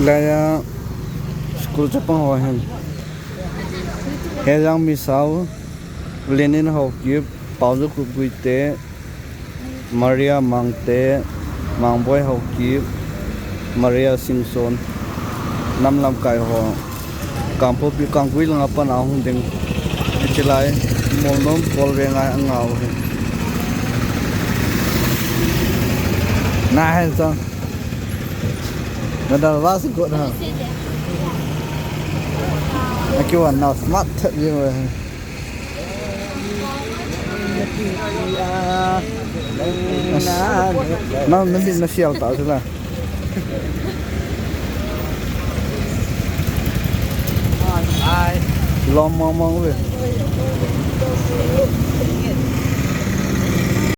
Laya school chapang ho hem. Hejang misau Lenin Hokip Paulo Kubuite Maria Mangte Mangboy Hokip Maria Simpson Nam lamkai ho Kampo pi kangkui lang apa na hung ding ichilai molnom polrenga angau he na hen so nada was good ha akiwan now smart you now nabi na sial ta sila ai lo mong mong we